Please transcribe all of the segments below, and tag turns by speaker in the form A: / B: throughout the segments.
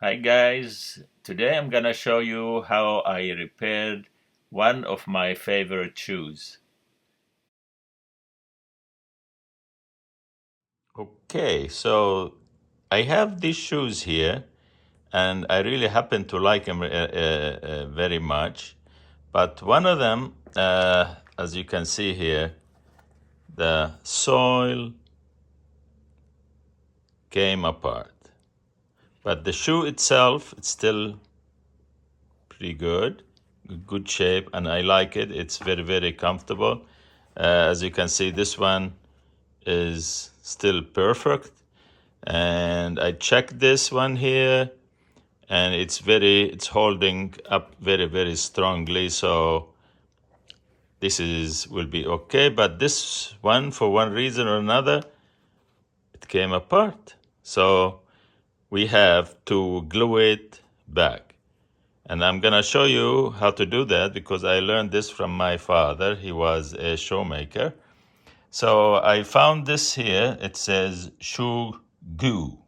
A: Hi guys, today I'm gonna show you how I repaired one of my favorite shoes. Okay, so I have these shoes here and I really happen to like them very much. But one of them, as you can see here, the sole came apart. But the shoe itself, it's still pretty good shape, and I like it. It's very, very comfortable. As you can see, this one is still perfect. And I checked this one here, and it's holding up very, very strongly. So this will be okay. But this one, for one reason or another, it came apart. So we have to glue it back. And I'm gonna show you how to do that because I learned this from my father. He was a shoemaker. So I found this here. It says shoe glue.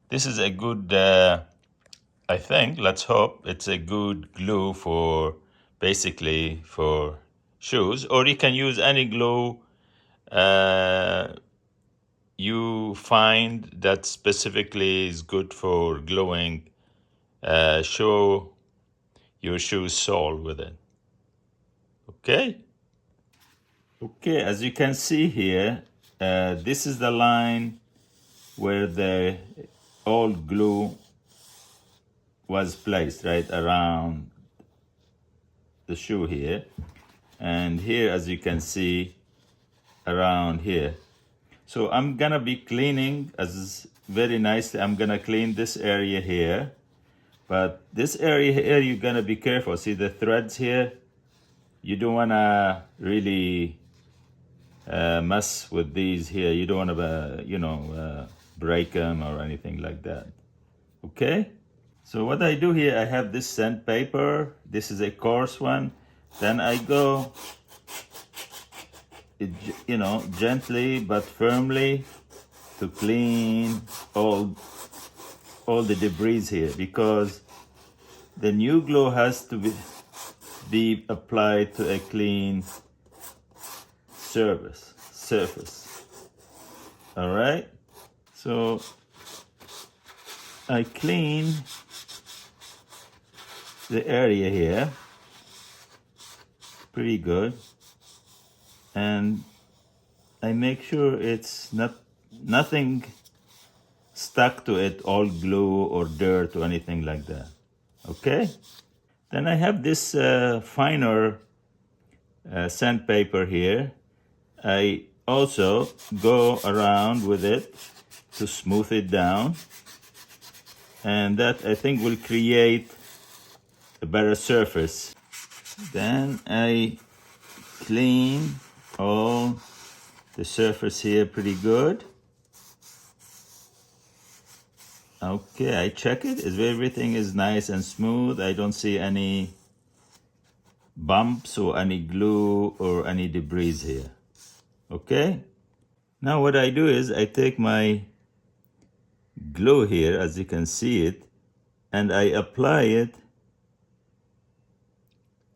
A: This is a good, I think, let's hope it's a good glue for basically for shoes, or you can use any glue you find that specifically is good for gluing your shoe sole with it. Okay, as you can see here, this is the line where the old glue was placed, right around the shoe here. And here, as you can see, around here. So I'm gonna be cleaning very nicely. I'm gonna clean this area here. But this area here, you're gonna be careful. See the threads here? You don't wanna really mess with these here. You don't wanna, break them or anything like that. Okay? So what I do here, I have this sandpaper. This is a coarse one. Then I go, gently but firmly to clean all the debris here, because the new glue has to be applied to a clean surface. All right? So I clean the area here pretty good, and I make sure it's nothing stuck to it, all glue or dirt or anything like that. Okay? Then I have this finer sandpaper here. I also go around with it to smooth it down, and that I think will create a better surface. Then I clean all the surface here pretty good. Okay, I check it. Everything is nice and smooth. I don't see any bumps or any glue or any debris here. Okay? Now what I do is I take my glue here, as you can see it, and I apply it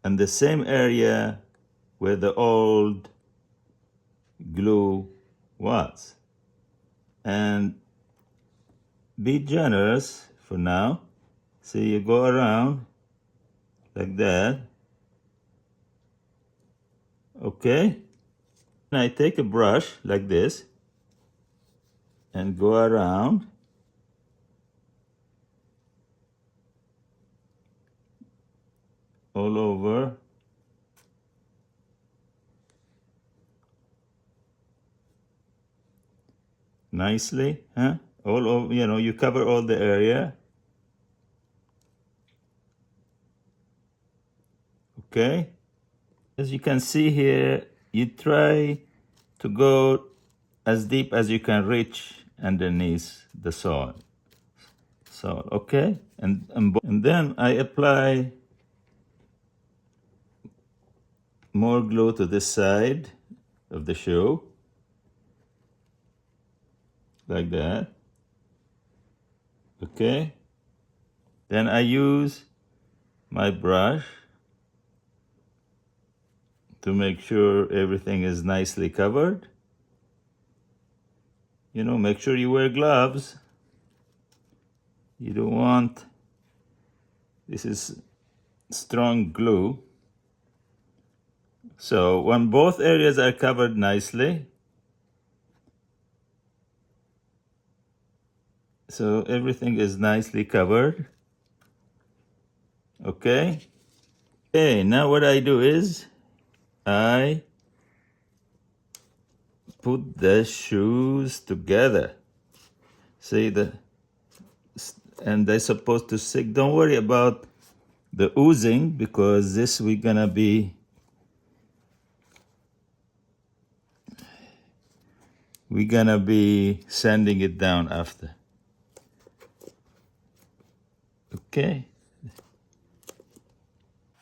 A: in the same area where the old glue was. And be generous for now. So you go around like that. Okay? And I take a brush like this and go around. All over. Nicely, huh? All over, you cover all the area. Okay? As you can see here, you try to go as deep as you can reach underneath the sole. Okay? And then I apply more glue to this side of the shoe. Like that. Okay? Then I use my brush to make sure everything is nicely covered. You know, make sure you wear gloves. You don't want, this is strong glue. So when both areas are covered nicely, so everything is nicely covered. Okay. Okay, now what I do is I put the shoes together. See and they're supposed to stick. Don't worry about the oozing, because this we're gonna be sanding it down after. Okay.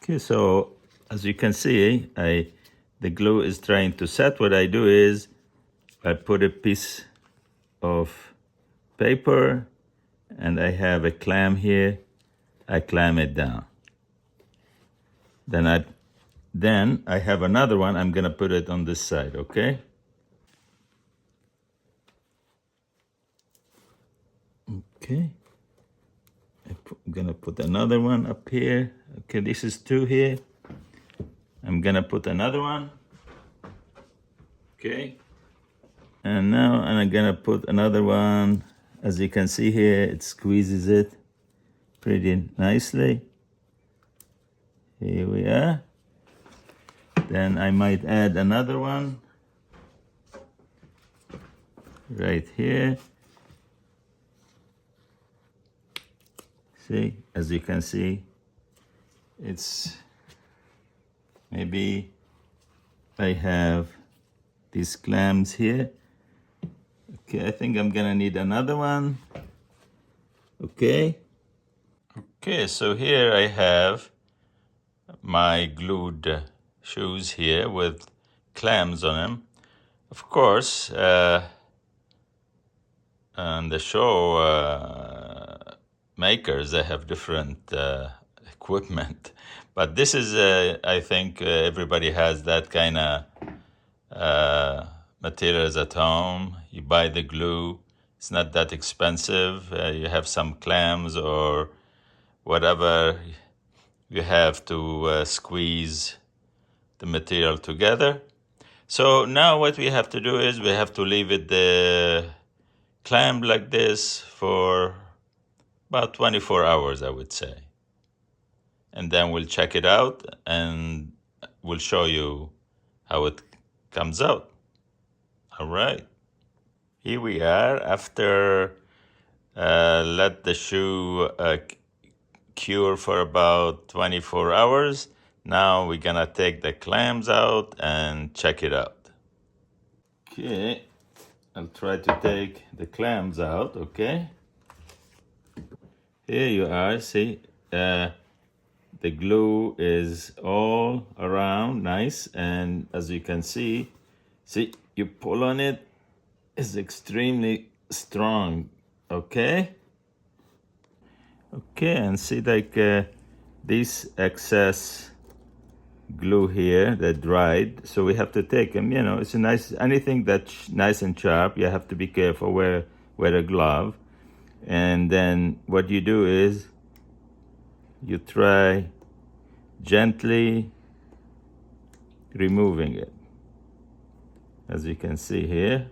A: Okay, so as you can see, the glue is trying to set. What I do is I put a piece of paper and I have a clamp here. I clamp it down. Then I have another one. I'm gonna put it on this side, okay? Okay. I'm gonna put another one up here. Okay, this is 2 here. I'm gonna put another one. Okay. And now I'm gonna put another one. As you can see here, it squeezes it pretty nicely. Here we are. Then I might add another one right here. See, as you can see, it's maybe I have these clamps here. Okay, I think I'm gonna need another one. Okay. Okay, so here I have my glued shoes here with clamps on them. Of course, and the show makers, they have different equipment, but this is I think everybody has that kind of materials at home. You buy the glue, it's not that expensive. You have some clamps or whatever you have to squeeze the material together. So now what we have to do is we have to leave it the clamp like this for about 24 hours, I would say. And then we'll check it out and we'll show you how it comes out. All right. Here we are after let the shoe cure for about 24 hours. Now we're gonna take the clamps out and check it out. Okay, I'll try to take the clamps out, okay? Here you are, see, the glue is all around, nice, and as you can see, you pull on it, it's extremely strong, okay? Okay, and see like this excess glue here that dried, so we have to take them, you know, it's a nice, anything that's nice and sharp, you have to be careful, wear a glove. And then what you do is you try gently removing it, as you can see here.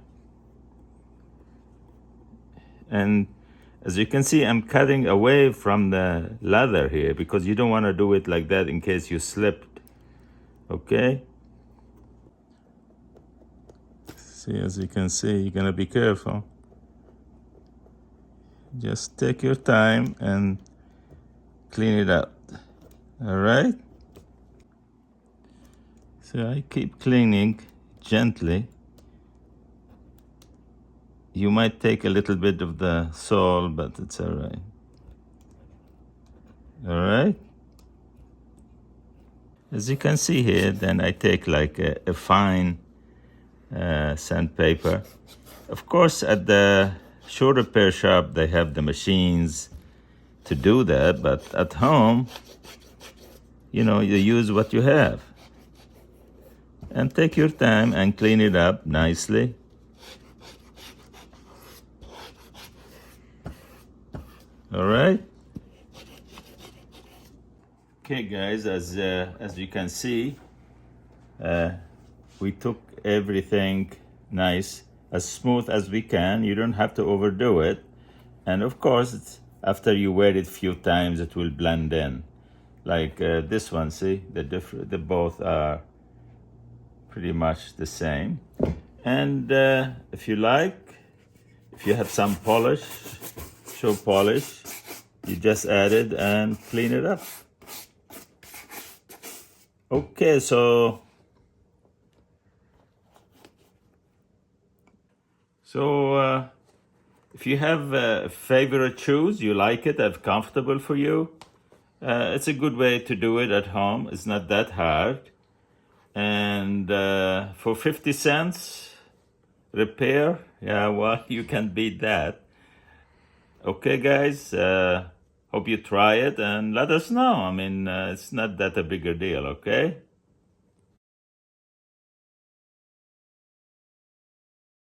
A: And as you can see, I'm cutting away from the leather here because you don't want to do it like that in case you slipped. Okay? See, as you can see, you're gonna be careful. Just take your time and clean it out. All right? So I keep cleaning gently. You might take a little bit of the sole, but it's all right. All right? As you can see here, then I take like a fine sandpaper. Of course, at the shoe repair shop, they have the machines to do that, but at home, you know, you use what you have. And take your time and clean it up nicely. All right. Okay, guys, as you can see, we took everything nice, as smooth as we can. You don't have to overdo it. And of course, after you wear it a few times, it will blend in. Like this one, see, the both are pretty much the same. And if you like, if you have some polish, shoe polish, you just add it and clean it up. Okay, so if you have favorite shoes, you like it, they're comfortable for you, it's a good way to do it at home. It's not that hard. And for 50 cents repair, yeah, well, you can beat that. Okay, guys, hope you try it and let us know. I mean, it's not that a bigger deal, okay?